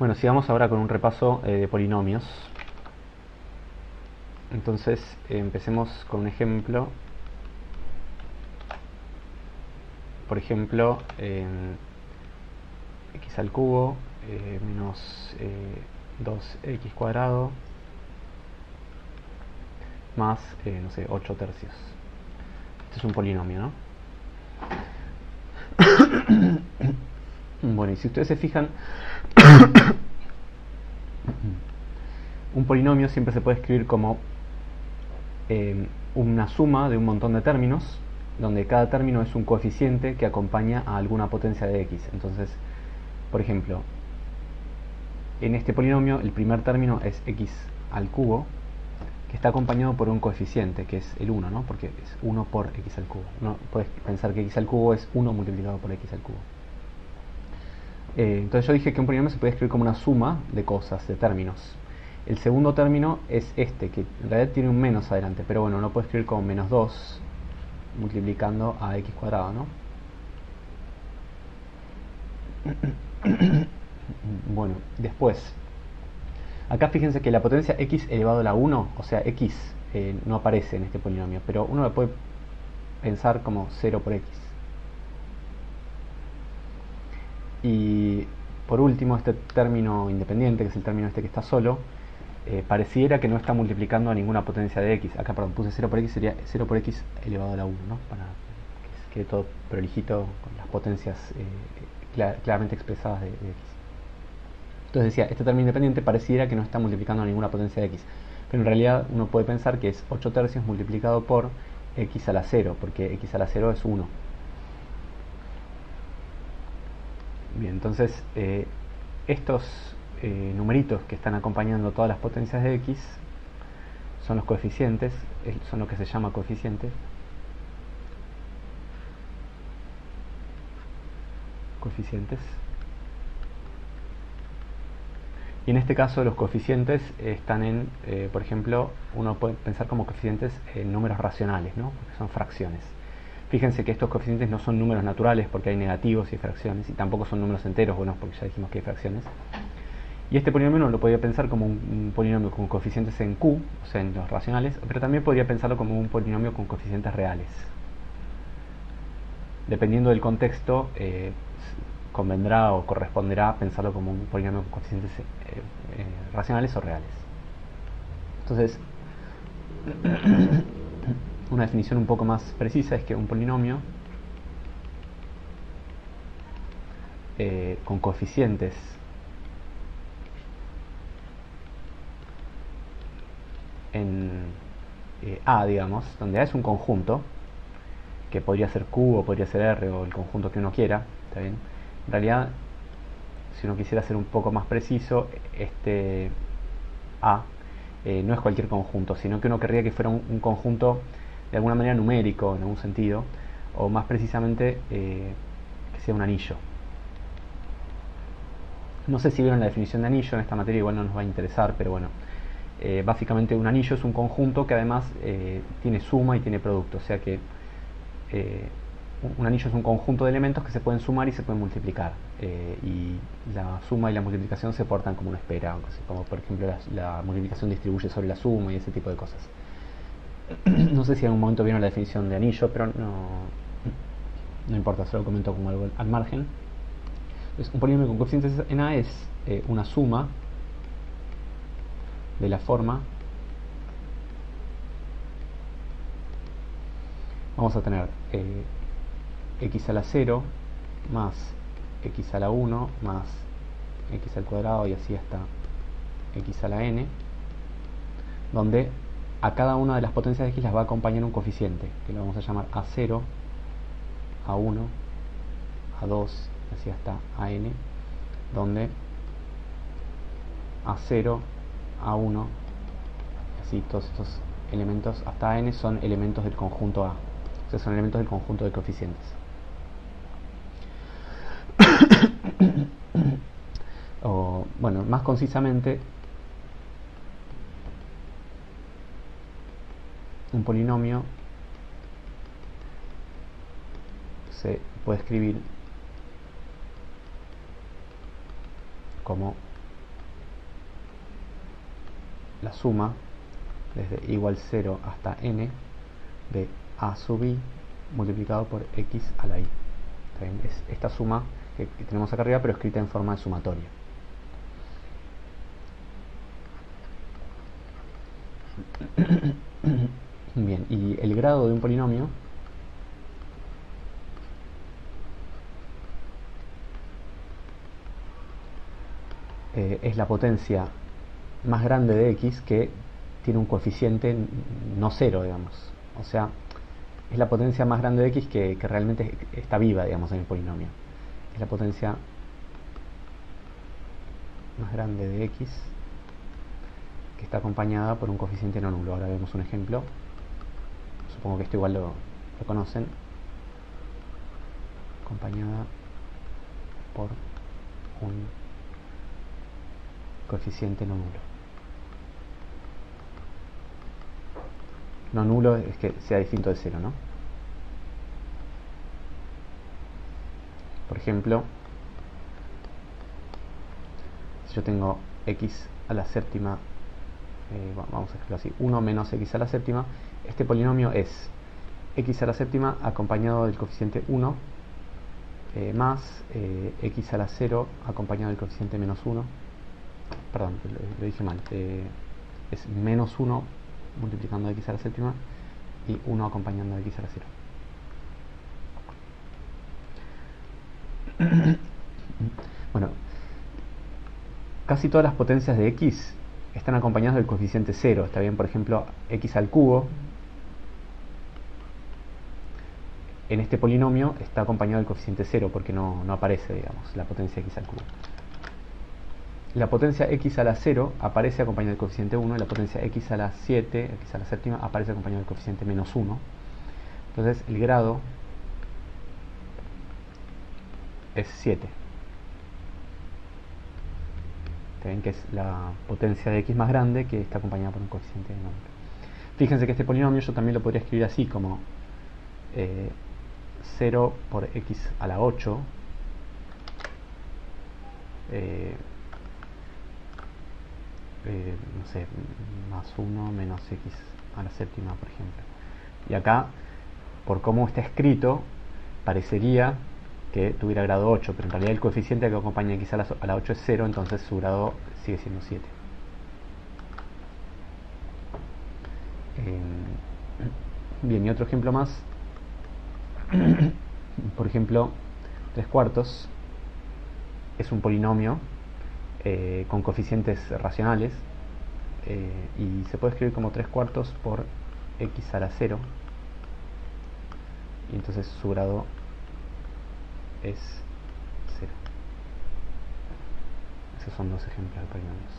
Bueno, sigamos ahora con un repaso de polinomios. Entonces, empecemos con un ejemplo. Por ejemplo, x al cubo menos 2x cuadrado más, no sé, 8 tercios. Este es un polinomio, ¿no? Bueno, y si ustedes se fijan, un polinomio siempre se puede escribir como una suma de un montón de términos, donde cada término es un coeficiente que acompaña a alguna potencia de x. Entonces, por ejemplo, en este polinomio el primer término es x al cubo, que está acompañado por un coeficiente, que es el 1, ¿no? Porque es 1 por x al cubo. Uno puede pensar que x al cubo es 1 multiplicado por x al cubo. Entonces yo dije que un polinomio se puede escribir como una suma de cosas, de términos. El segundo término es este, que en realidad tiene un menos adelante, pero bueno, uno puede escribir como menos 2 multiplicando a x cuadrado, ¿no? Bueno, después, acá fíjense que la potencia x elevado a la 1, o sea, x no aparece en este polinomio, pero uno lo puede pensar como 0 por x. Y por último, este término independiente, que es el término este que está solo, pareciera que no está multiplicando a ninguna potencia de x. Acá, perdón, puse 0 por x, sería 0 por x elevado a la 1, ¿no? Para que quede todo prolijito con las potencias claramente expresadas de x. Entonces decía, este término independiente pareciera que no está multiplicando a ninguna potencia de x. Pero en realidad uno puede pensar que es 8 tercios multiplicado por x a la 0, porque x a la 0 es 1. Bien, entonces estos numeritos que están acompañando todas las potencias de x son los coeficientes, son lo que se llama coeficientes. Y en este caso los coeficientes están en, por ejemplo, uno puede pensar como coeficientes en números racionales, ¿no? Porque son fracciones. Fíjense que estos coeficientes no son números naturales porque hay negativos y fracciones, y tampoco son números enteros, bueno, porque ya dijimos que hay fracciones. Y este polinomio uno lo podría pensar como un polinomio con coeficientes en Q, o sea, en los racionales, pero también podría pensarlo como un polinomio con coeficientes reales. Dependiendo del contexto, convendrá o corresponderá pensarlo como un polinomio con coeficientes racionales o reales. Entonces, una definición un poco más precisa es que un polinomio con coeficientes en A, digamos, donde A es un conjunto, que podría ser Q o podría ser R o el conjunto que uno quiera, ¿está bien? En realidad, si uno quisiera ser un poco más preciso, este A no es cualquier conjunto, sino que uno querría que fuera un conjunto de alguna manera numérico, en algún sentido, o más precisamente que sea un anillo. No sé si vieron la definición de anillo, en esta materia igual no nos va a interesar, pero bueno, básicamente un anillo es un conjunto que además tiene suma y tiene producto, o sea que un anillo es un conjunto de elementos que se pueden sumar y se pueden multiplicar, y la suma y la multiplicación se portan como una espera, como por ejemplo la multiplicación distribuye sobre la suma y ese tipo de cosas. No sé si en algún momento vieron la definición de anillo, pero no importa, solo comento como algo al margen. Entonces, un polinomio con coeficientes en A es una suma de la forma. Vamos a tener x a la 0 más x a la 1 más x al cuadrado y así hasta x a la n, donde a cada una de las potencias de x las va a acompañar un coeficiente, que lo vamos a llamar a0, a1, a2, así hasta a n, donde a0, a1, así todos estos elementos hasta n son elementos del conjunto A, o sea, son elementos del conjunto de coeficientes. O, bueno, más concisamente, un polinomio se puede escribir como la suma desde igual 0 hasta n de a sub i multiplicado por x a la i. ¿Está bien? Es esta suma que tenemos acá arriba, pero escrita en forma de sumatoria. Bien, y el grado de un polinomio es la potencia más grande de x que tiene un coeficiente no cero, digamos. O sea, es la potencia más grande de x que realmente está viva, digamos, en el polinomio. Es la potencia más grande de x que está acompañada por un coeficiente no nulo. Ahora vemos un ejemplo. Supongo que esto igual lo conocen. Acompañada por un coeficiente no nulo. No nulo es que sea distinto de cero, ¿no? Por ejemplo, si yo tengo x a la séptima, vamos a escribirlo así, 1 menos x a la séptima, este polinomio es x a la séptima acompañado del coeficiente 1 más x a la 0 acompañado del coeficiente menos 1. Perdón, lo dije mal. Es menos 1 multiplicando x a la séptima y 1 acompañando x a la 0. Bueno, casi todas las potencias de x están acompañadas del coeficiente 0. Está bien, por ejemplo, x al cubo en este polinomio está acompañado del coeficiente 0 porque no aparece, digamos, la potencia x al cubo. La potencia x a la 0 aparece acompañada del coeficiente 1 y la potencia x a la 7, x a la séptima, aparece acompañada del coeficiente menos 1. Entonces el grado es 7. Ven que es la potencia de x más grande que está acompañada por un coeficiente menor. Fíjense que este polinomio yo también lo podría escribir así como 0 por x a la 8 no sé, más 1 menos x a la séptima, por ejemplo. Y acá, por cómo está escrito, parecería que tuviera grado 8, pero en realidad el coeficiente que acompaña x a la 8 es 0, entonces su grado sigue siendo 7. Bien, y otro ejemplo más. Por ejemplo, 3/4 es un polinomio con coeficientes racionales y se puede escribir como 3/4 por x a la 0 y entonces su grado es 0. Esos son dos ejemplos de polinomios.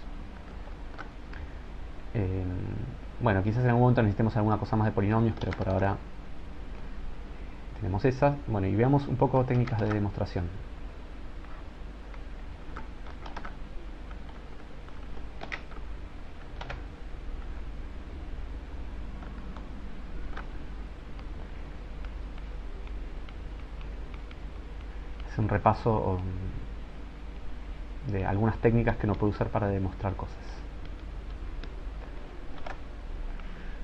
Bueno, quizás en algún momento necesitemos alguna cosa más de polinomios, pero por ahora tenemos esa. Bueno, y veamos un poco técnicas de demostración. Es un repaso de algunas técnicas que uno puede usar para demostrar cosas.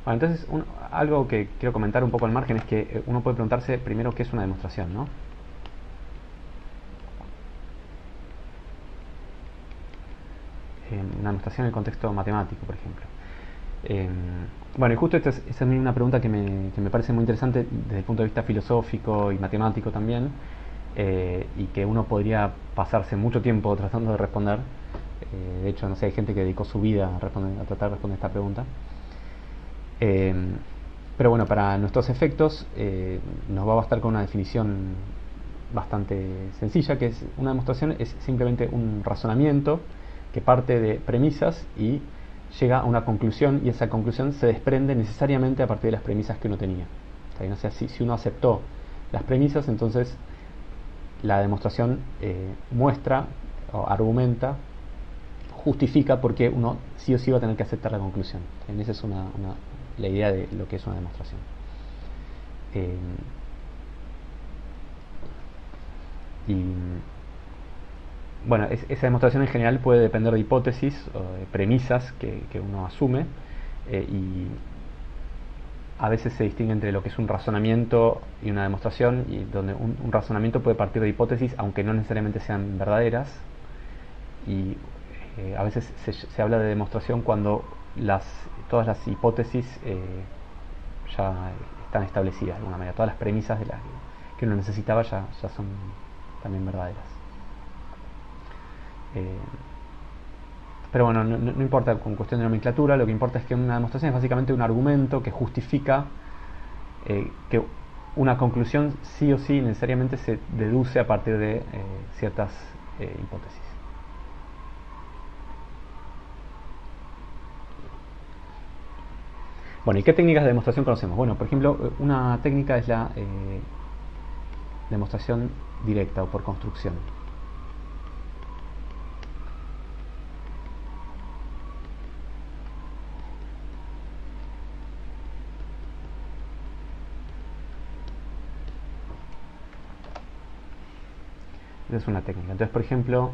Bueno, entonces algo que quiero comentar un poco al margen es que uno puede preguntarse primero qué es una demostración, ¿no? Una demostración en el contexto matemático, por ejemplo. Bueno, y justo esta es una pregunta que me parece muy interesante desde el punto de vista filosófico y matemático también, y que uno podría pasarse mucho tiempo tratando de responder. De hecho, no sé, hay gente que dedicó su vida a tratar de responder esta pregunta. Pero bueno, para nuestros efectos nos va a bastar con una definición bastante sencilla, que es una demostración es simplemente un razonamiento que parte de premisas y llega a una conclusión, y esa conclusión se desprende necesariamente a partir de las premisas que uno tenía. ¿Está bien? O sea, si uno aceptó las premisas, entonces la demostración muestra o argumenta, justifica por qué uno sí o sí va a tener que aceptar la conclusión. Esa es la idea de lo que es una demostración. Y Bueno, esa demostración en general puede depender de hipótesis o de premisas que uno asume, y a veces se distingue entre lo que es un razonamiento y una demostración, y donde un razonamiento puede partir de hipótesis aunque no necesariamente sean verdaderas, y a veces se habla de demostración cuando todas las hipótesis ya están establecidas de alguna manera, todas las premisas de las que uno necesitaba ya son también verdaderas. Eh, pero bueno, no importa con cuestión de nomenclatura, lo que importa es que una demostración es básicamente un argumento que justifica que una conclusión sí o sí necesariamente se deduce a partir de ciertas hipótesis. Bueno, ¿y qué técnicas de demostración conocemos? Bueno, por ejemplo, una técnica es la demostración directa o por construcción. Esa es una técnica. Entonces, por ejemplo,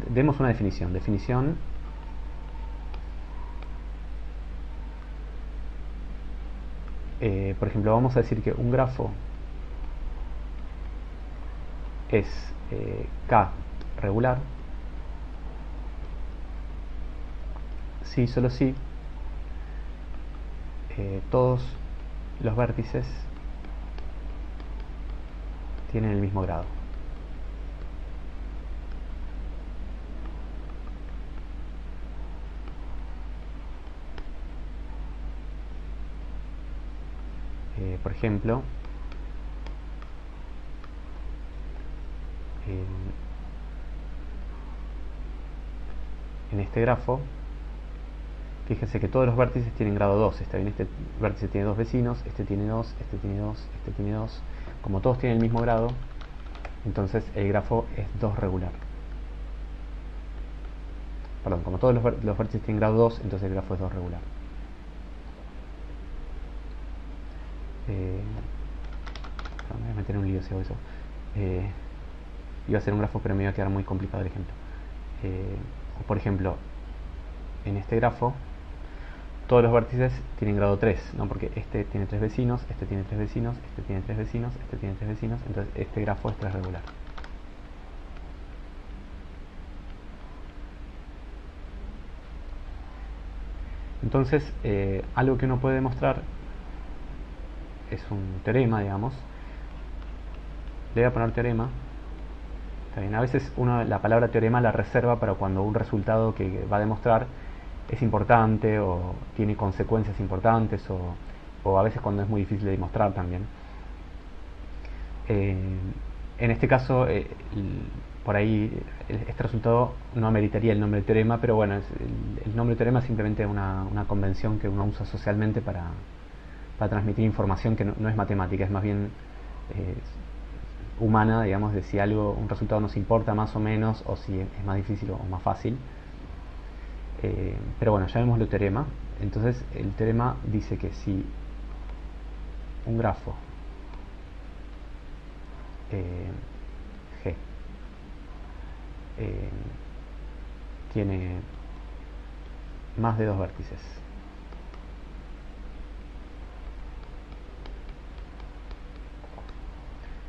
demos una definición. Definición. Por ejemplo, vamos a decir que un grafo es K regular si, solo si todos los vértices tienen el mismo grado. Por ejemplo, en este grafo, fíjense que todos los vértices tienen grado 2. Está bien, este vértice tiene dos vecinos, este tiene 2, este tiene 2, este tiene 2. Como todos tienen el mismo grado, entonces el grafo es 2 regular. Perdón, como todos los vértices tienen grado 2, entonces el grafo es 2 regular. Me voy a meter en un lío si hago eso. Iba a hacer un grafo, pero me iba a quedar muy complicado el ejemplo. Por ejemplo, en este grafo, todos los vértices tienen grado 3, ¿no? Porque este tiene 3 vecinos, este tiene 3 vecinos, este tiene 3 vecinos, este tiene 3 vecinos, entonces este grafo es 3 regular. Entonces, algo que uno puede demostrar es un teorema, digamos. Le voy a poner teorema. Está bien, a veces uno la palabra teorema la reserva para cuando un resultado que va a demostrar es importante o tiene consecuencias importantes, o a veces cuando es muy difícil de demostrar también. En este caso, por ahí este resultado no ameritaría el nombre de teorema, pero bueno, el nombre de teorema es simplemente una convención que uno usa socialmente para transmitir información que no es matemática, es más bien humana, digamos, de si un resultado nos importa más o menos, o si es más difícil o más fácil. Pero bueno, llamémoslo teorema. Entonces el teorema dice que si un grafo G tiene más de dos vértices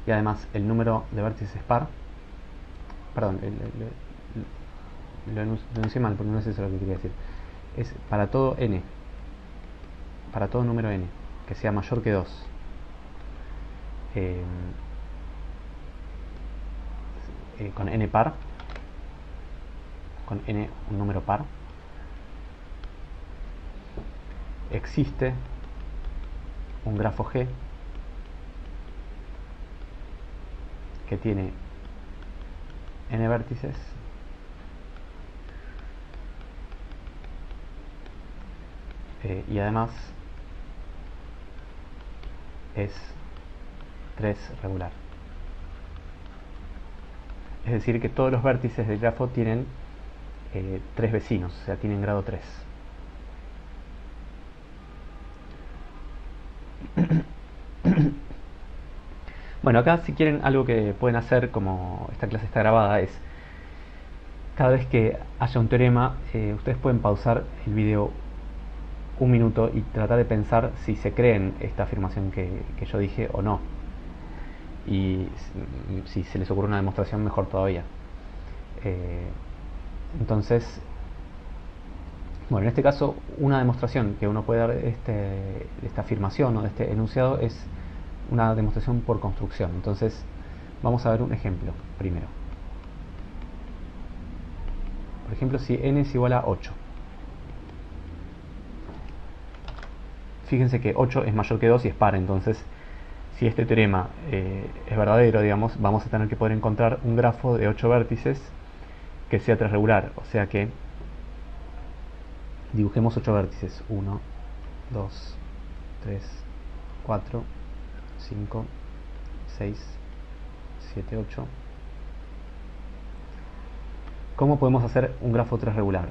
y además el número de vértices es par, perdón, lo enuncié mal porque no es eso lo que quería decir, es para todo n, para todo número n que sea mayor que 2, con n par, con n un número par, existe un grafo G que tiene n vértices y además es 3 regular. Es decir, que todos los vértices del grafo tienen 3 vecinos, o sea, tienen grado 3. Bueno, acá si quieren algo que pueden hacer, como esta clase está grabada, es cada vez que haya un teorema, ustedes pueden pausar el video un minuto y tratar de pensar si se creen esta afirmación que yo dije o no. Y si se les ocurre una demostración, mejor todavía. Entonces, bueno, en este caso, una demostración que uno puede dar de esta afirmación o de este enunciado es una demostración por construcción. Entonces, vamos a ver un ejemplo primero. Por ejemplo, si n es igual a 8. Fíjense que 8 es mayor que 2 y es par, entonces si este teorema es verdadero, digamos, vamos a tener que poder encontrar un grafo de 8 vértices que sea transregular, o sea que dibujemos 8 vértices: 1, 2, 3, 4, 5, 6, 7, 8. ¿Cómo podemos hacer un grafo transregular?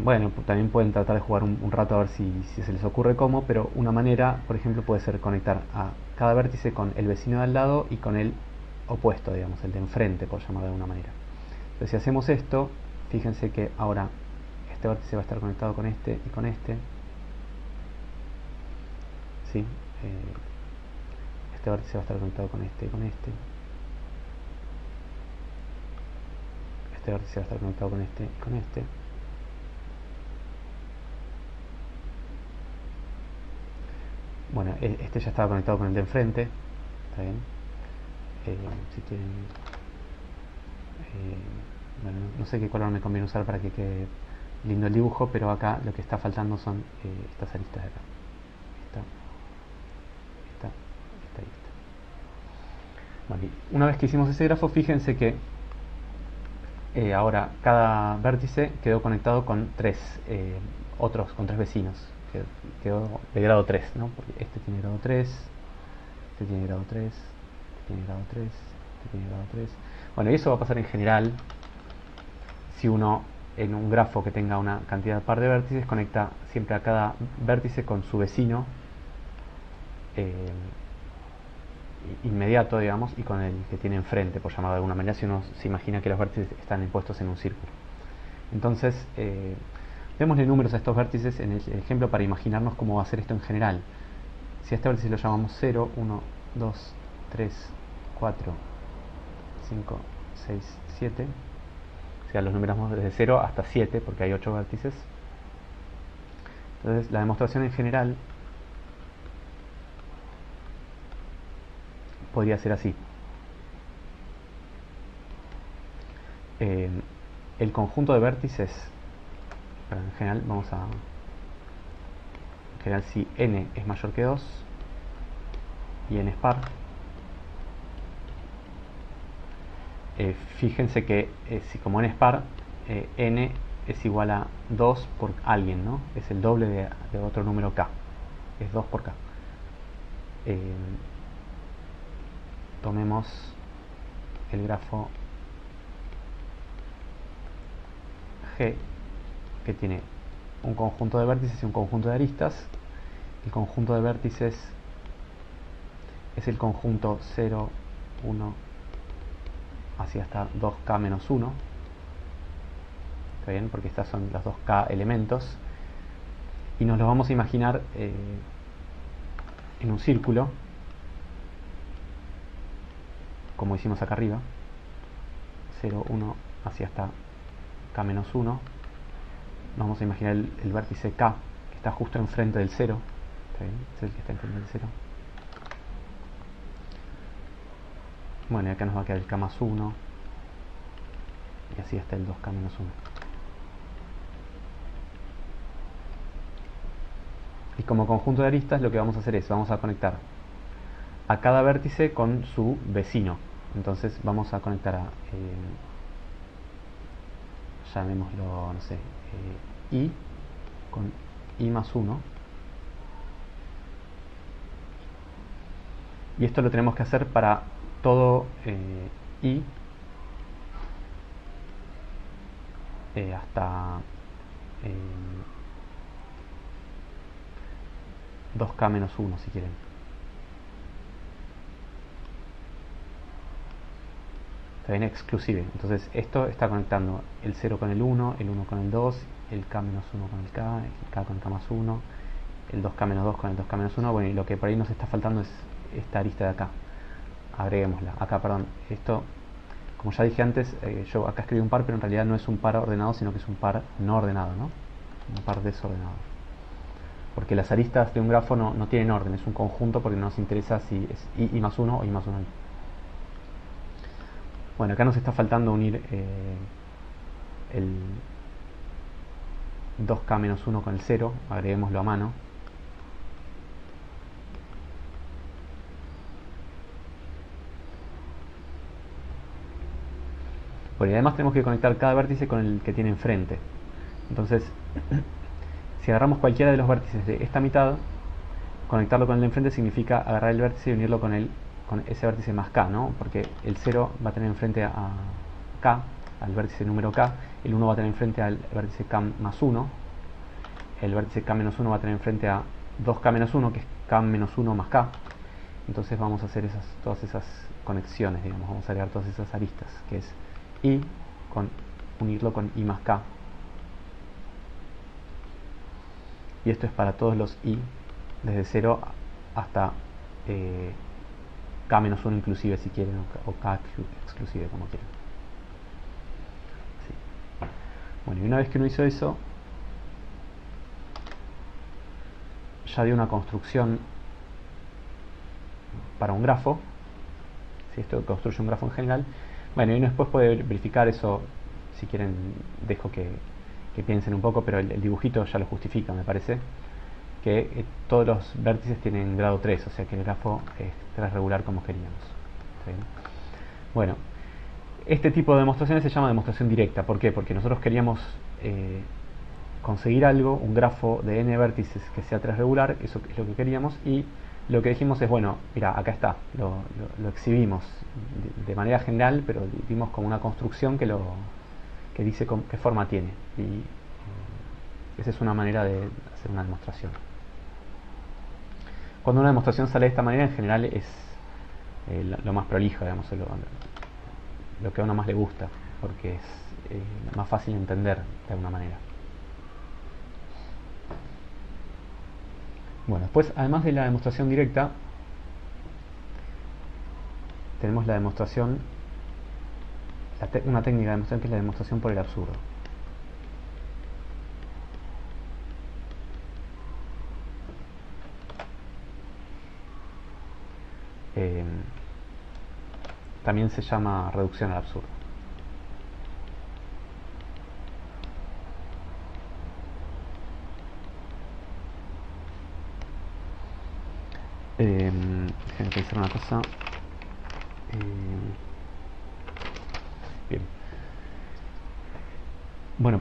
Bueno, también pueden tratar de jugar un rato a ver si se les ocurre cómo, pero una manera, por ejemplo, puede ser conectar a cada vértice con el vecino de al lado y con el opuesto, digamos, el de enfrente, por llamarlo de alguna manera. Entonces, si hacemos esto, fíjense que ahora este vértice va a estar conectado con este y con este. ¿Sí? Este vértice va a estar conectado con este y con este. Este vértice va a estar conectado con este y con este. Bueno, este ya estaba conectado con el de enfrente. ¿Está bien? Si quieren... bueno, no sé qué color me conviene usar para que quede lindo el dibujo, pero acá lo que está faltando son estas aristas de acá. Esta y esta. Bueno, y una vez que hicimos ese grafo, fíjense que ahora cada vértice quedó conectado con tres otros, con tres vecinos. Quedó de grado 3, ¿no? Porque este tiene grado 3, este tiene grado 3, este tiene grado 3, este tiene grado 3. Bueno, y eso va a pasar en general si uno en un grafo que tenga una cantidad par de vértices conecta siempre a cada vértice con su vecino inmediato, digamos, y con el que tiene enfrente, por llamarlo de alguna manera, si uno se imagina que los vértices están puestos en un círculo. Entonces, démosle números a estos vértices en el ejemplo para imaginarnos cómo va a ser esto en general. Si a este vértice lo llamamos 0, 1, 2, 3, 4, 5, 6, 7, o sea, los numeramos desde 0 hasta 7 porque hay 8 vértices. Entonces, la demostración en general podría ser así. El conjunto de vértices, en general vamos a... En general, si n es mayor que 2 y n es par, fíjense que si como n es par, n es igual a 2 por alguien, ¿no? Es el doble de otro número k, es 2 por k. Tomemos el grafo G, que tiene un conjunto de vértices y un conjunto de aristas. El conjunto de vértices es el conjunto 0, 1, así hasta 2k menos 1. ¿Está bien? Porque estas son las 2k elementos. Y nos lo vamos a imaginar en un círculo, como hicimos acá arriba. 0, 1, así hasta k menos 1. Vamos a imaginar el vértice k, que está justo enfrente del 0. ¿Está bien? Es el que está enfrente del 0. Bueno, y acá nos va a quedar el k más 1. Y así hasta el 2k menos 1. Y como conjunto de aristas lo que vamos a hacer es, vamos a conectar a cada vértice con su vecino. Entonces vamos a conectar a, llamémoslo, no sé, i con i más 1. Y esto lo tenemos que hacer para todo i hasta 2k menos 1 si quieren. Está bien, exclusive. Entonces esto está conectando el 0 con el 1 con el 2, el k menos 1 con el k con el k más 1, el 2k menos 2 con el 2k menos 1. Bueno, y lo que por ahí nos está faltando es esta arista de acá. Agreguémosla. Acá, perdón, esto, como ya dije antes, yo acá escribí un par, pero en realidad no es un par ordenado, sino que es un par no ordenado, ¿no? Un par desordenado. Porque las aristas de un grafo no tienen orden, es un conjunto porque nos interesa si es i más 1 o i más 1i. Bueno, acá nos está faltando unir el 2k menos 1 con el 0, agreguémoslo a mano. Bueno, y además tenemos que conectar cada vértice con el que tiene enfrente. Entonces, si agarramos cualquiera de los vértices de esta mitad, conectarlo con el de enfrente significa agarrar el vértice y unirlo con ese vértice más k, ¿no? Porque el 0 va a tener enfrente a k, al vértice número k, el 1 va a tener enfrente al vértice k más 1, el vértice k menos 1 va a tener enfrente a 2k menos 1, que es k menos 1 más k. Entonces vamos a hacer todas esas conexiones, digamos, vamos a agregar todas esas aristas, que es i unirlo con i más k. Y esto es para todos los i, desde 0 hasta k menos 1 inclusive si quieren, o k exclusive como quieran. Sí. Bueno, y una vez que uno hizo eso, ya dio una construcción para un grafo. Si esto construye un grafo en general. Bueno, y uno después puede verificar eso, si quieren dejo que piensen un poco, pero el dibujito ya lo justifica, me parece, que todos los vértices tienen grado 3, o sea que el grafo es 3 regular como queríamos. ¿Sí? Bueno, este tipo de demostraciones se llama demostración directa. ¿Por qué? Porque nosotros queríamos conseguir algo, un grafo de n vértices que sea 3 regular, eso es lo que queríamos, y lo que dijimos es, bueno, mira, acá está, lo exhibimos de manera general, pero dimos como una construcción que dice qué forma tiene, y esa es una manera de hacer una demostración. Cuando una demostración sale de esta manera, en general es lo más prolijo, digamos, lo que a uno más le gusta, porque es más fácil de entender de alguna manera. Bueno, después, además de la demostración directa, tenemos la demostración, una técnica de demostración que es la demostración por el absurdo. También se llama reducción al absurdo. Déjenme pensar una cosa. Bien. Bueno,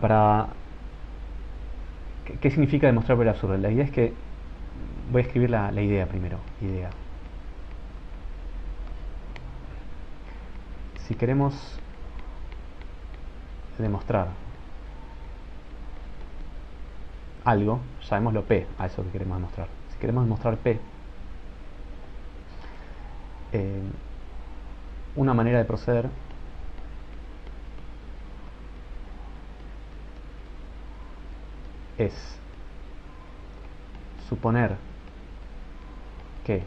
¿qué significa demostrar por el absurdo? La idea es que voy a escribir la idea primero. Idea. Si queremos demostrar algo, llamémoslo P, a eso que queremos demostrar. Si queremos demostrar P, una manera de proceder es suponer que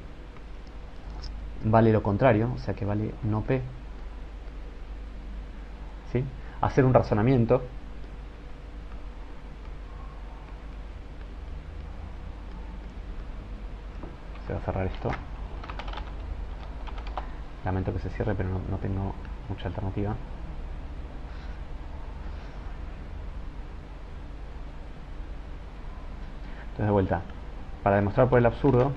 vale lo contrario, o sea que vale no P, ¿sí? Hacer un razonamiento se va a cerrar esto, lamento que se cierre pero no tengo mucha alternativa. Entonces, de vuelta, para demostrar por el absurdo,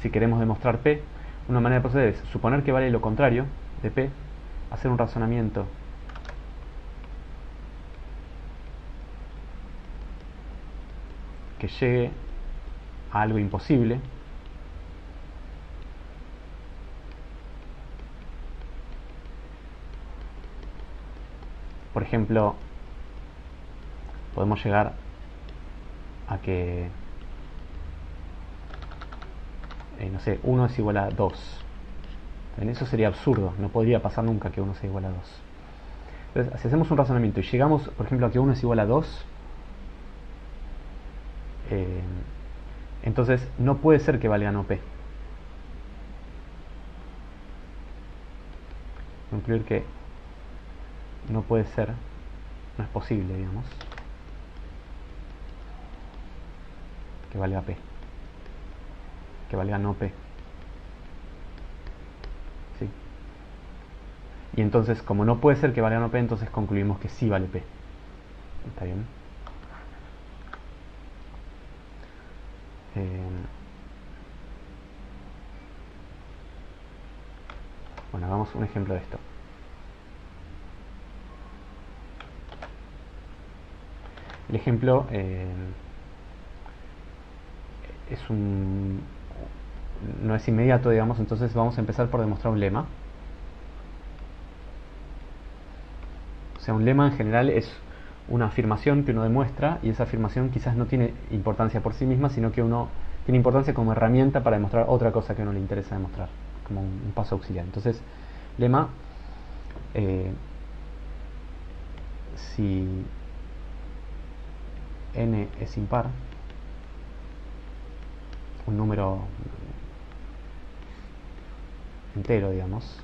si queremos demostrar P, una manera de proceder es suponer que vale lo contrario de P, hacer un razonamiento que llegue a algo imposible, por ejemplo, podemos llegar a que, no sé, 1 es igual a 2. Eso sería absurdo, no podría pasar nunca que 1 sea igual a 2. Entonces, si hacemos un razonamiento y llegamos, por ejemplo, a que 1 es igual a 2, eh, entonces no puede ser que valga no p. Concluir que no puede ser, no es posible, digamos, que valga p, que valga no p. ¿Sí? Y entonces, como no puede ser que valga no p, entonces concluimos que sí vale p. ¿Está bien? Bueno, hagamos un ejemplo de esto. El ejemplo no es inmediato, digamos, entonces vamos a empezar por demostrar un lema. O sea, un lema en general es una afirmación que uno demuestra, y esa afirmación quizás no tiene importancia por sí misma, sino que uno tiene importancia como herramienta para demostrar otra cosa que a uno le interesa demostrar, como un paso auxiliar. Entonces, lema, si n es impar, un número entero, digamos,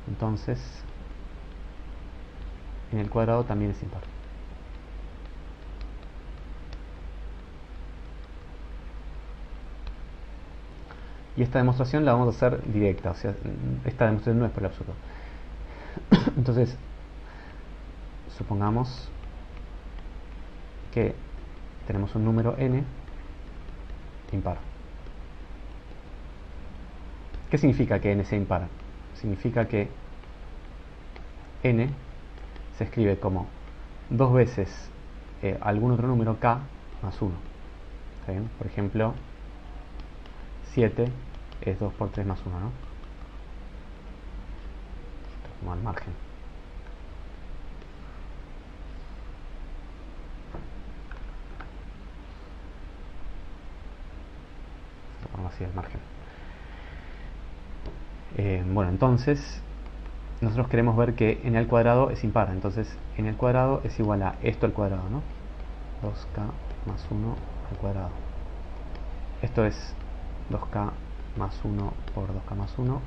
entonces en el cuadrado también es impar. Y esta demostración la vamos a hacer directa, o sea, esta demostración no es por el absurdo. Entonces, supongamos que tenemos un número n impar. ¿Qué significa que n sea impar? Significa que n se escribe como 2 veces algún otro número k más 1. ¿Está bien? Por ejemplo, 7 es 2 por 3 más 1, ¿no? Esto como al margen. Esto como así al margen. Bueno, entonces nosotros queremos ver que n al cuadrado es impar. Entonces n al cuadrado es igual a esto al cuadrado, ¿no? 2k más 1 al cuadrado. Esto es 2k más 1 por 2k más 1.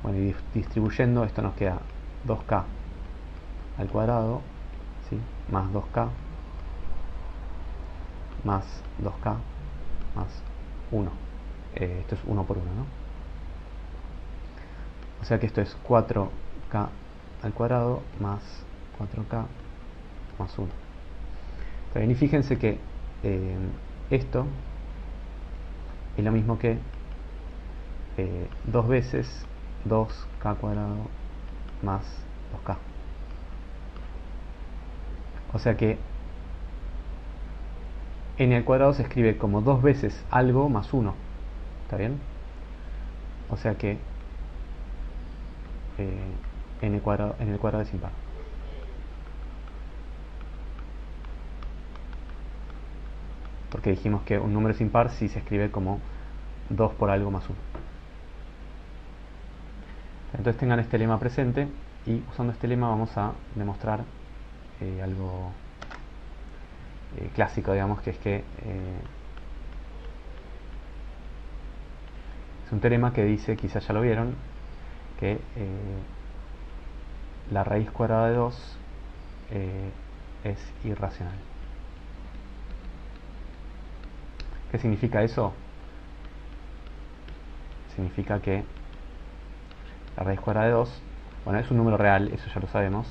Bueno, y distribuyendo esto nos queda 2k al cuadrado, ¿sí? Más 2k más 2k más 1. Esto es 1 por 1, ¿no? O sea que esto es 4k al cuadrado más 4k más 1. También, y fíjense que esto es lo mismo que 2 veces 2k cuadrado más 2k. O sea que n al cuadrado se escribe como 2 veces algo más 1. ¿Está bien? O sea que n el cuadrado es impar. Porque dijimos que un número es impar si se escribe como 2 por algo más 1. Entonces tengan este lema presente, y usando este lema vamos a demostrar algo clásico, digamos, que es que es un teorema que dice, quizás ya lo vieron, que la raíz cuadrada de 2 es irracional. ¿Qué significa eso? Significa que la raíz cuadrada de 2, bueno, es un número real, eso ya lo sabemos,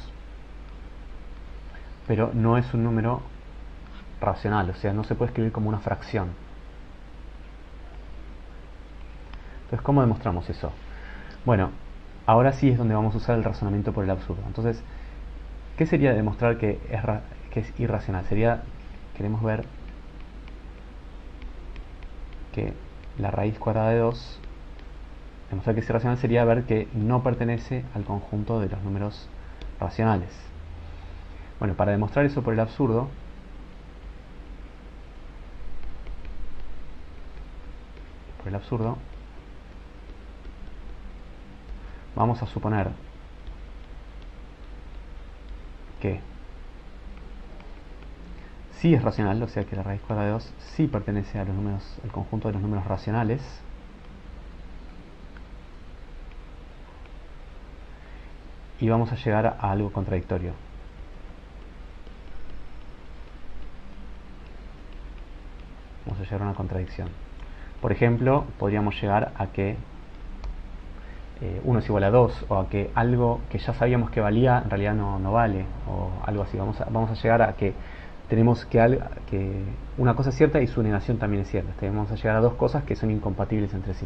pero no es un número racional, o sea, no se puede escribir como una fracción. Entonces, ¿cómo demostramos eso? Bueno, ahora sí es donde vamos a usar el razonamiento por el absurdo. Entonces, ¿qué sería demostrar que es irracional? Queremos ver que la raíz cuadrada de 2, demostrar que es irracional sería ver que no pertenece al conjunto de los números racionales. Bueno, para demostrar eso por el absurdo, vamos a suponer que sí es racional, o sea que la raíz cuadrada de 2 sí pertenece a los números, al conjunto de los números racionales. Y vamos a llegar a algo contradictorio. Vamos a llegar a una contradicción. Por ejemplo, podríamos llegar a que 1 es igual a 2, o a que algo que ya sabíamos que valía en realidad no vale, o algo así. Vamos a llegar a que tenemos que una cosa es cierta y su negación también es cierta. Vamos a llegar a dos cosas que son incompatibles entre sí.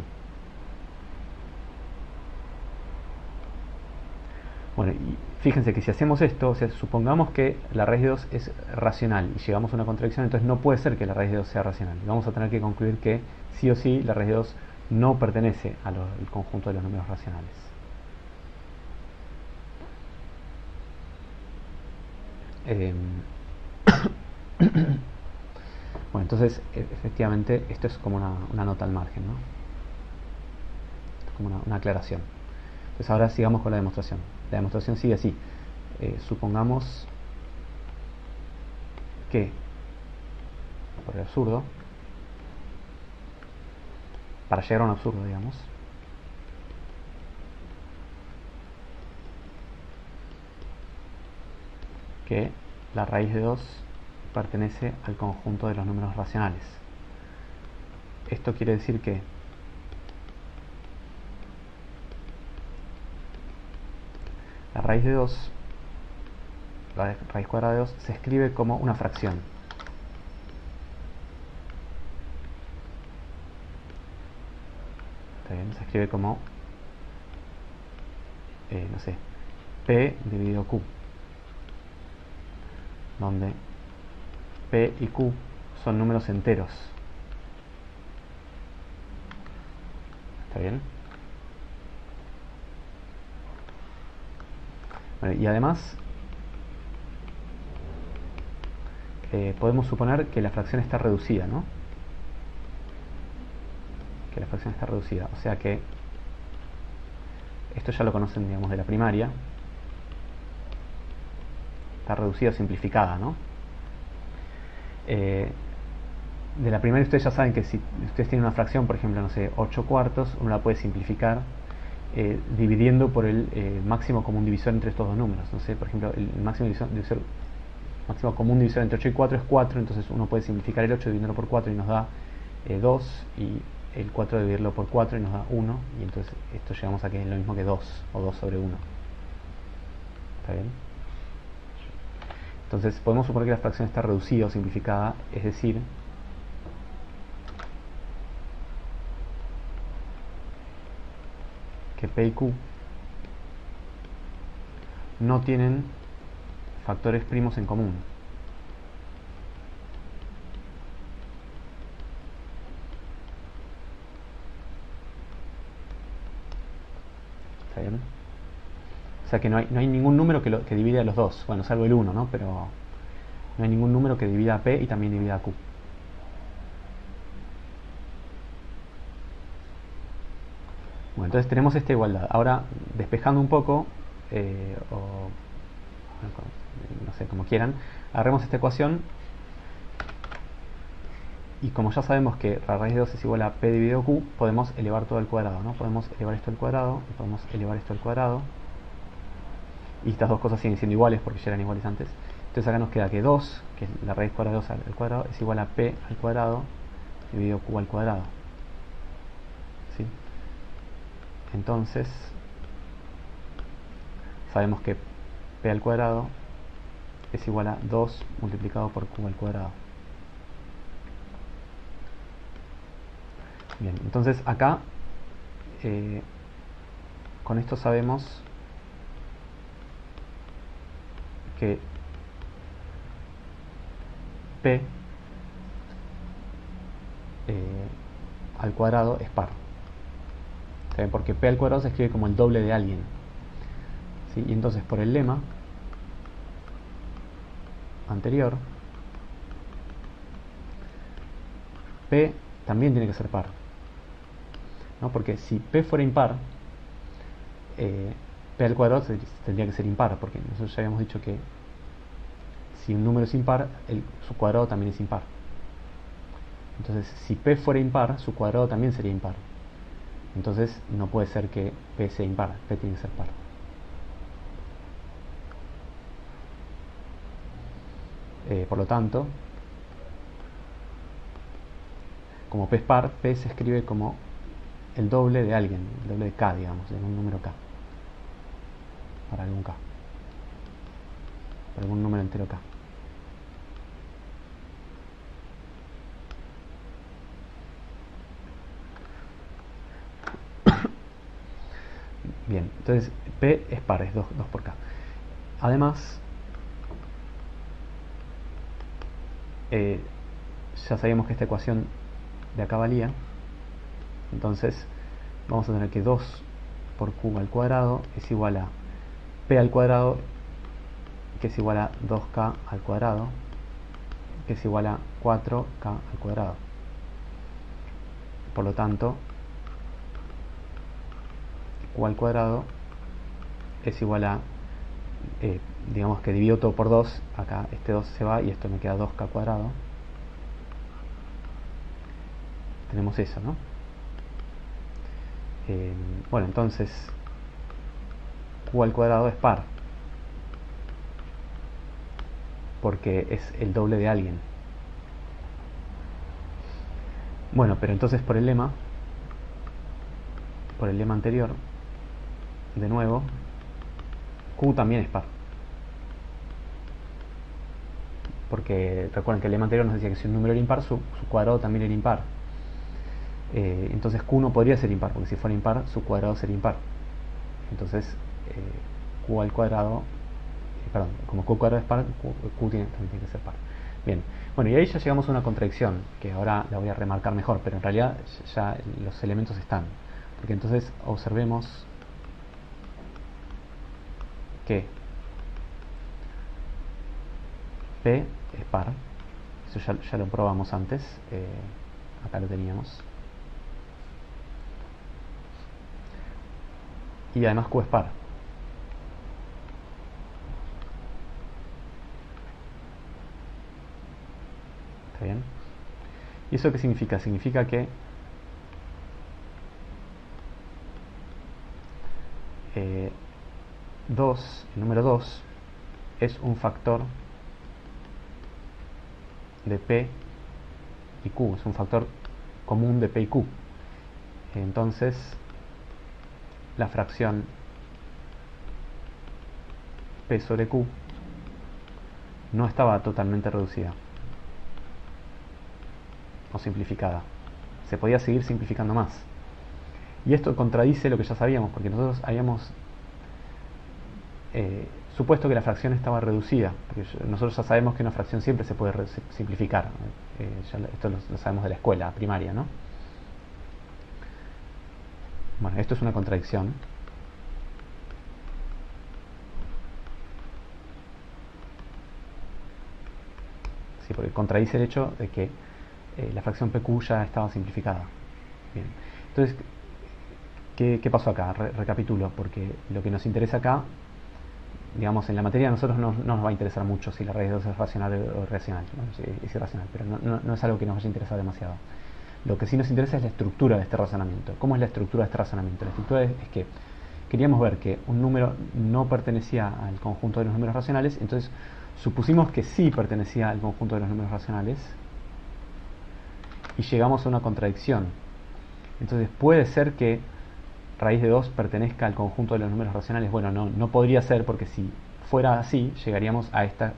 Bueno, y fíjense que si hacemos esto, o sea, supongamos que la raíz de 2 es racional y llegamos a una contradicción, entonces no puede ser que la raíz de 2 sea racional. Y vamos a tener que concluir que sí o sí la raíz de 2 no pertenece al conjunto de los números racionales. Bueno, entonces efectivamente esto es como una nota al margen, ¿no? Es como una aclaración. Entonces ahora sigamos con la demostración. La demostración sigue así. Supongamos que, por el absurdo, para llegar a un absurdo, digamos, que la raíz de 2 pertenece al conjunto de los números racionales. Esto quiere decir que la raíz de 2, la raíz cuadrada de 2, se escribe como una fracción. ¿Está bien? Se escribe como, no sé, P dividido Q, donde P y Q son números enteros. ¿Está bien? Bueno, y además podemos suponer que la fracción está reducida, ¿no? Que la fracción está reducida, o sea que esto ya lo conocen, digamos, de la primaria. Está reducida o simplificada, ¿no? De la primaria ustedes ya saben que si ustedes tienen una fracción, por ejemplo, no sé, 8 cuartos, uno la puede simplificar dividiendo por el máximo común divisor entre estos dos números. No sé, por ejemplo, el máximo común divisor entre 8 y 4 es 4, entonces uno puede simplificar el 8 dividiéndolo por 4 y nos da 2, y el 4 dividirlo por 4 y nos da 1, y entonces esto llegamos a que es lo mismo que 2, o 2 sobre 1. ¿Está bien? Entonces podemos suponer que la fracción está reducida o simplificada, es decir, que P y Q no tienen factores primos en común. ¿Está bien? O sea que no hay ningún número que divida a los dos. Bueno, salvo el 1, ¿no? Pero no hay ningún número que divida a P y también divida a Q. Bueno, entonces tenemos esta igualdad. Ahora, despejando un poco, o no sé, como quieran, agarremos esta ecuación y como ya sabemos que la raíz de 2 es igual a P dividido Q, podemos elevar todo al cuadrado, ¿no? Podemos elevar esto al cuadrado y podemos elevar esto al cuadrado, y estas dos cosas siguen siendo iguales porque ya eran iguales antes. Entonces acá nos queda que 2, que es la raíz cuadrada de 2 al cuadrado, es igual a P al cuadrado dividido Q al cuadrado. ¿Sí? Entonces sabemos que P al cuadrado es igual a 2 multiplicado por Q al cuadrado. Bien, entonces acá con esto sabemos que P al cuadrado es par. ¿Saben? Porque P al cuadrado se escribe como el doble de alguien. ¿Sí? Y entonces por el lema anterior, P también tiene que ser par, ¿no? Porque si P fuera impar, P al cuadrado tendría que ser impar, porque nosotros ya habíamos dicho que si un número es impar, su cuadrado también es impar. Entonces, si P fuera impar, su cuadrado también sería impar. Entonces, no puede ser que P sea impar, P tiene que ser par. Por lo tanto, como P es par, P se escribe como el doble de alguien, el doble de K, digamos, de un número K. Para algún K. Para algún número entero K. Bien, entonces P es par, es 2 por K. Además, ya sabíamos que esta ecuación de acá valía. Entonces, vamos a tener que 2 por Q al cuadrado es igual a P al cuadrado, que es igual a 2K al cuadrado, que es igual a 4K al cuadrado. Por lo tanto, Q al cuadrado es igual a, digamos que divido todo por 2, acá este 2 se va y esto me queda 2K cuadrado. Tenemos eso, ¿no? Bueno, entonces Q al cuadrado es par, porque es el doble de alguien. Bueno, pero entonces por el lema anterior, de nuevo, Q también es par. Porque recuerden que el lema anterior nos decía que si un número era impar, su cuadrado también era impar. Entonces Q no podría ser impar, porque si fuera impar, su cuadrado sería impar. Entonces Q al cuadrado, perdón, como Q cuadrado es par, Q también tiene que ser par. Bien, bueno, y ahí ya llegamos a una contradicción, que ahora la voy a remarcar mejor, pero en realidad ya los elementos están. Porque entonces observemos que P es par, eso ya lo probamos antes, acá lo teníamos. Y además Q es par. ¿Está bien? ¿Y eso qué significa? Significa que el número 2 es un factor de P y Q, es un factor común de P y Q. Entonces, la fracción P sobre Q no estaba totalmente reducida o simplificada. Se podía seguir simplificando más. Y esto contradice lo que ya sabíamos, porque nosotros habíamos supuesto que la fracción estaba reducida, porque nosotros ya sabemos que una fracción siempre se puede simplificar. Esto lo sabemos de la escuela primaria, ¿no? Bueno, esto es una contradicción. Sí, porque contradice el hecho de que la fracción PQ ya estaba simplificada. Bien. Entonces, ¿qué pasó acá? Recapitulo, porque lo que nos interesa acá, digamos, en la materia a nosotros no nos va a interesar mucho si la raíz de 2 es racional o irracional, ¿no? Es irracional, pero no es algo que nos vaya a interesar demasiado. Lo que sí nos interesa es la estructura de este razonamiento. ¿Cómo es la estructura de este razonamiento? La estructura es que queríamos ver que un número no pertenecía al conjunto de los números racionales, entonces supusimos que sí pertenecía al conjunto de los números racionales y llegamos a una contradicción. Entonces puede ser que raíz de 2 pertenezca al conjunto de los números racionales. Bueno, no podría ser, porque si fuera así llegaríamos a esta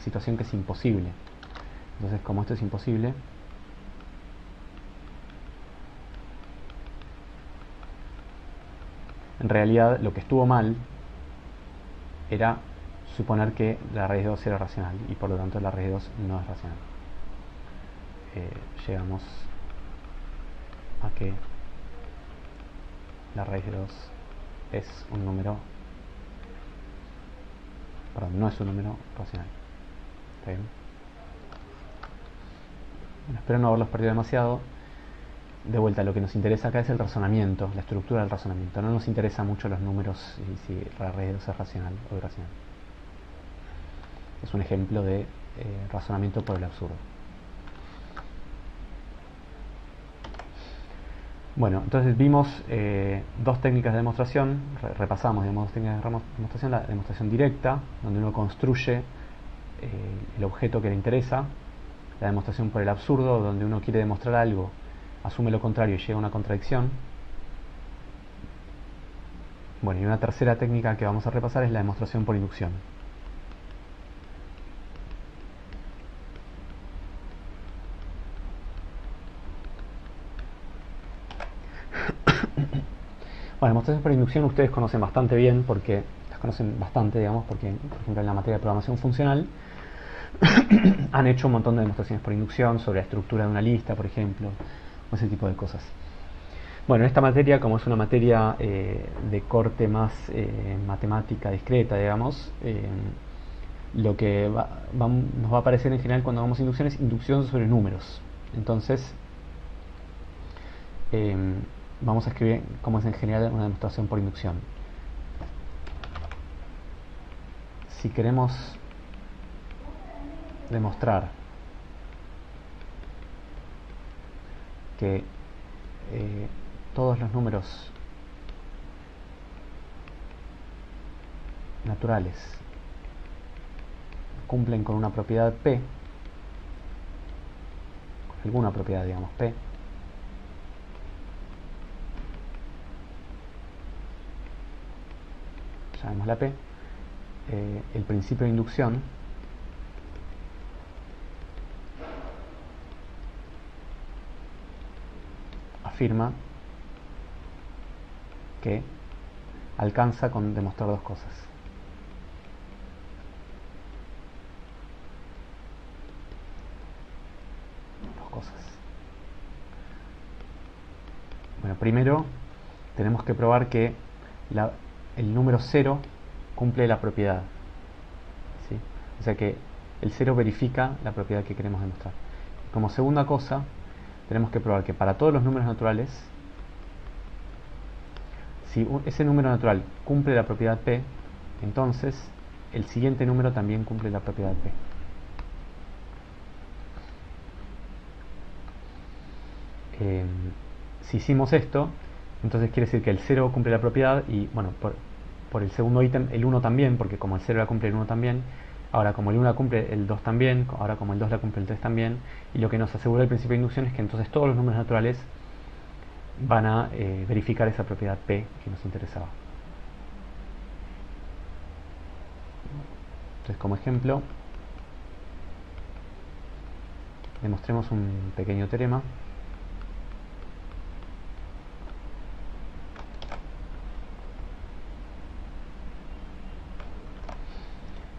situación que es imposible. Entonces, como esto es imposible, en realidad lo que estuvo mal era suponer que la raíz de 2 era racional y por lo tanto la raíz de 2 no es racional. Llegamos a que la raíz de 2 es un número, perdón, no es un número racional. ¿Está bien? Bueno, espero no haberlos perdido demasiado. De vuelta, lo que nos interesa acá es el razonamiento, la estructura del razonamiento. No nos interesa mucho los números y si la red es racional o irracional. Es un ejemplo de razonamiento por el absurdo. Bueno, entonces vimos dos técnicas de demostración, repasamos, digamos, dos técnicas de demostración: la demostración directa, donde uno construye el objeto que le interesa; la demostración por el absurdo, donde uno quiere demostrar algo, asume lo contrario y llega a una contradicción. Bueno, y una tercera técnica que vamos a repasar es la demostración por inducción. Bueno, demostraciones por inducción ustedes conocen bastante bien, porque las conocen bastante, digamos, porque, por ejemplo, en la materia de programación funcional han hecho un montón de demostraciones por inducción sobre la estructura de una lista, por ejemplo, o ese tipo de cosas. Bueno, esta materia, como es una materia de corte más matemática discreta, digamos, lo que nos va a aparecer en general cuando hagamos inducción es inducción sobre números. Entonces, vamos a escribir cómo es en general una demostración por inducción. Si queremos demostrar que todos los números naturales cumplen con una propiedad P, con alguna propiedad, digamos, P, llamémosla P, el principio de inducción afirma que alcanza con demostrar dos cosas. Bueno, primero tenemos que probar que el número 0 cumple la propiedad, ¿sí? O sea que el 0 verifica la propiedad que queremos demostrar. Como segunda cosa, tenemos que probar que para todos los números naturales, si ese número natural cumple la propiedad P, entonces el siguiente número también cumple la propiedad P. Si hicimos esto, entonces quiere decir que el 0 cumple la propiedad y, bueno, por el segundo ítem, el 1 también, porque como el 0 la cumple, el 1 también. Ahora, como el 1 la cumple, el 2 también. Ahora, como el 2 la cumple, el 3 también. Y lo que nos asegura el principio de inducción es que entonces todos los números naturales van a verificar esa propiedad P que nos interesaba. Entonces, como ejemplo, demostremos un pequeño teorema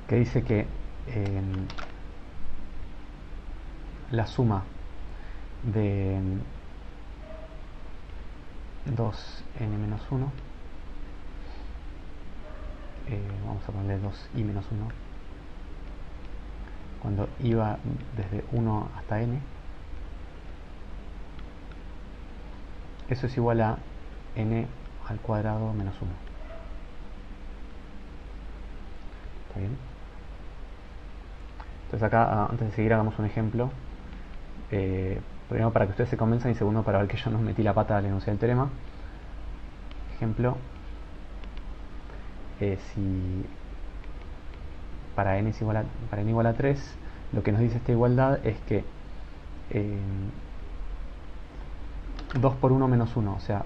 que dice que la suma de 2n-1, vamos a ponerle 2i-1, cuando i va desde 1 hasta n, eso es igual a n al cuadrado menos 1. ¿Está bien? Entonces acá, antes de seguir, hagamos un ejemplo. Primero para que ustedes se convenzan y segundo para ver que yo no metí la pata al enunciar el teorema. Ejemplo, si para n igual a 3, lo que nos dice esta igualdad es que 2 por 1 menos 1, o sea,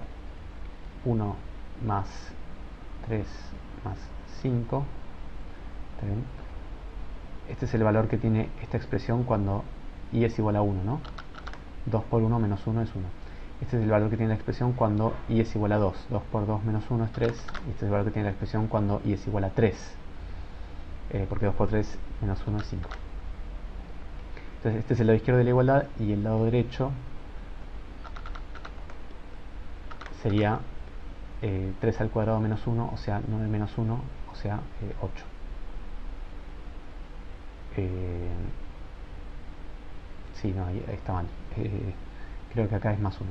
1 más 3 más 5, ¿está bien? Este es el valor que tiene esta expresión cuando i es igual a 1, ¿no? 2 por 1 menos 1 es 1. Este es el valor que tiene la expresión cuando i es igual a 2. 2 por 2 menos 1 es 3. Y este es el valor que tiene la expresión cuando i es igual a 3. Porque 2 por 3 menos 1 es 5. Entonces este es el lado izquierdo de la igualdad y el lado derecho sería 3 al cuadrado menos 1, o sea 9 menos 1, o sea 8. sí, no, ahí está mal. Creo que acá es más 1.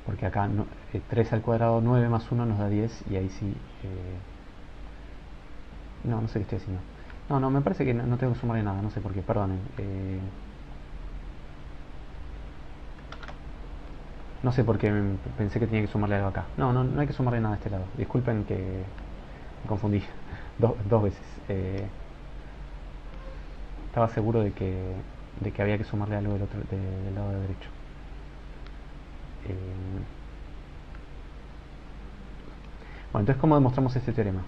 Porque acá 3 al cuadrado, 9 más 1 nos da 10 y ahí sí... no sé qué estoy haciendo. No, me parece que no tengo que sumarle nada, no sé por qué, perdonen. No sé por qué pensé que tenía que sumarle algo acá. No hay que sumarle nada a este lado. Disculpen que me confundí dos veces. Estaba seguro de que había que sumarle algo del lado derecho. Bueno, entonces, ¿cómo demostramos este teorema?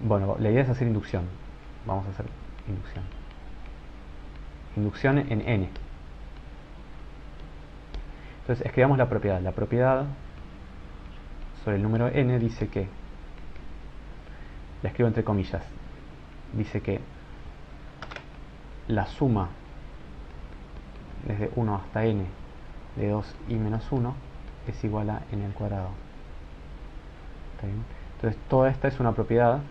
Bueno, la idea es hacer inducción. Vamos a hacer inducción. Inducción en n. Entonces, escribamos la propiedad. La propiedad sobre el número n dice que, la escribo entre comillas, dice que la suma desde 1 hasta n de 2i menos 1 es igual a n al cuadrado. ¿Está bien? Entonces, toda esta es una propiedad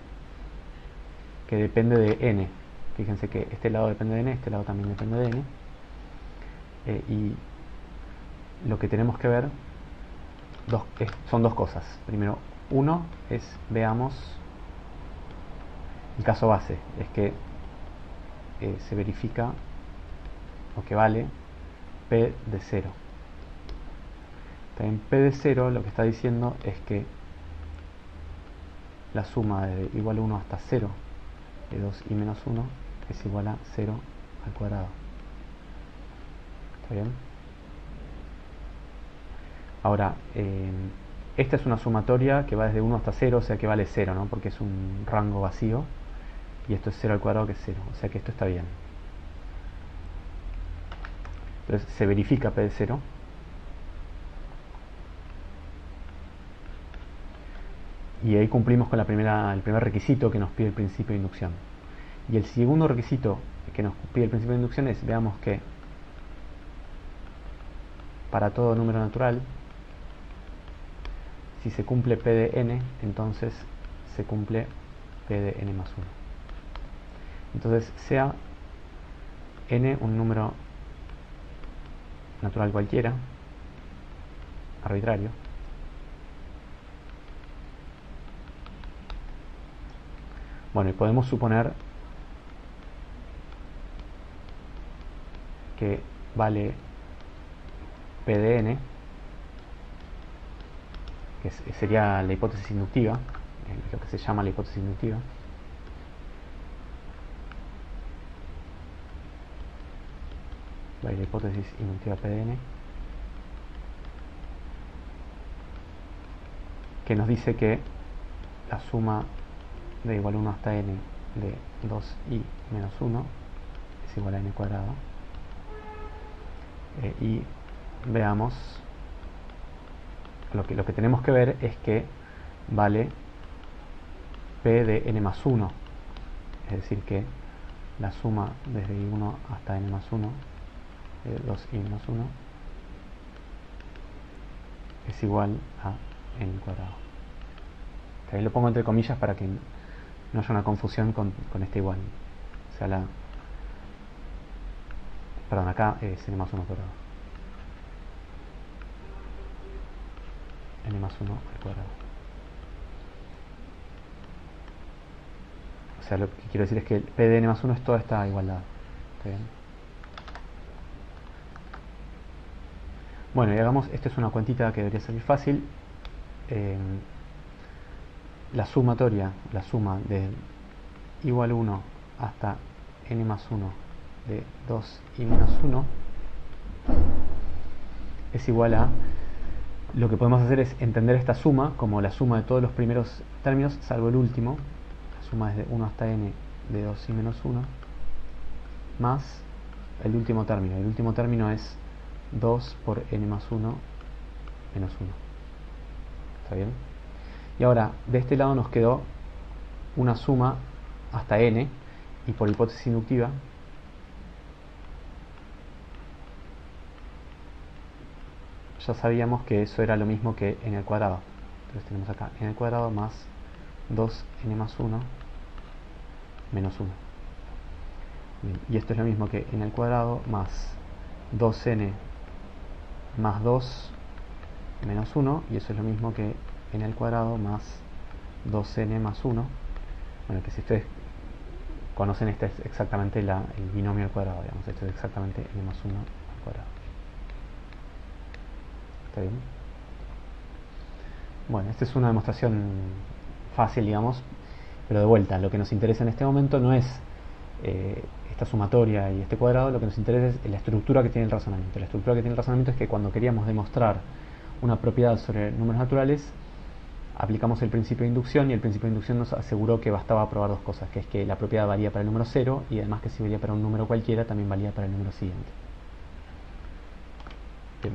que depende de n. Fíjense que este lado depende de n, este lado también depende de n. Y lo que tenemos que ver son dos cosas. Primero, uno es, veamos, el caso base, es que se verifica o que vale P de 0. También P de 0 lo que está diciendo es que la suma de igual a 1 hasta 0 de 2i menos 1 es igual a 0 al cuadrado. ¿Está bien? Ahora, esta es una sumatoria que va desde 1 hasta 0, o sea que vale 0, ¿no? Porque es un rango vacío. Y esto es 0 al cuadrado, que es 0. O sea que esto está bien. Entonces se verifica P de 0. Y ahí cumplimos con el primer requisito que nos pide el principio de inducción. Y el segundo requisito que nos pide el principio de inducción es, veamos que para todo número natural, si se cumple P de n, entonces se cumple P de n más 1. Entonces, sea n un número natural cualquiera, arbitrario, bueno, y podemos suponer que vale P de n, que sería la hipótesis inductiva, lo que se llama la hipótesis inductiva. La hipótesis inductiva P de n, que nos dice que la suma de igual a 1 hasta n de 2i menos 1 es igual a n cuadrado. Y veamos, lo que tenemos que ver es que vale P de n más 1, es decir que la suma desde i1 hasta n más 1 de 2i menos 1 es igual a n cuadrado. Ahí lo pongo entre comillas para que no haya una confusión con este igual. O sea, perdón, acá es n más 1 cuadrado. N más 1 al cuadrado. O sea, lo que quiero decir es que el P de n más 1 es toda esta igualdad. ¿Está bien? Bueno, y hagamos, esto es una cuentita que debería salir fácil. La sumatoria, la suma de igual 1 hasta n más 1 de 2i menos 1 es igual a, lo que podemos hacer es entender esta suma como la suma de todos los primeros términos salvo el último, la suma desde 1 hasta n de 2i menos 1 más el último término. El último término es 2 por n más 1 menos 1. ¿Está bien? Y ahora, de este lado nos quedó una suma hasta n, y por hipótesis inductiva ya sabíamos que eso era lo mismo que n al cuadrado. Entonces tenemos acá n al cuadrado más 2n más 1 menos 1. Bien, y esto es lo mismo que n al cuadrado más 2n más 2 menos 1, y eso es lo mismo que n al cuadrado más 2n más 1. Bueno, que si ustedes conocen, este es exactamente el binomio al cuadrado, digamos. Esto es exactamente n más 1 al cuadrado. ¿Está bien? Bueno, esta es una demostración fácil, digamos, pero de vuelta, lo que nos interesa en este momento no es esta sumatoria y este cuadrado, lo que nos interesa es la estructura que tiene el razonamiento. La estructura que tiene el razonamiento es que cuando queríamos demostrar una propiedad sobre números naturales, aplicamos el principio de inducción, y el principio de inducción nos aseguró que bastaba probar dos cosas, que es que la propiedad valía para el número 0, y además que si valía para un número cualquiera, también valía para el número siguiente. Bien.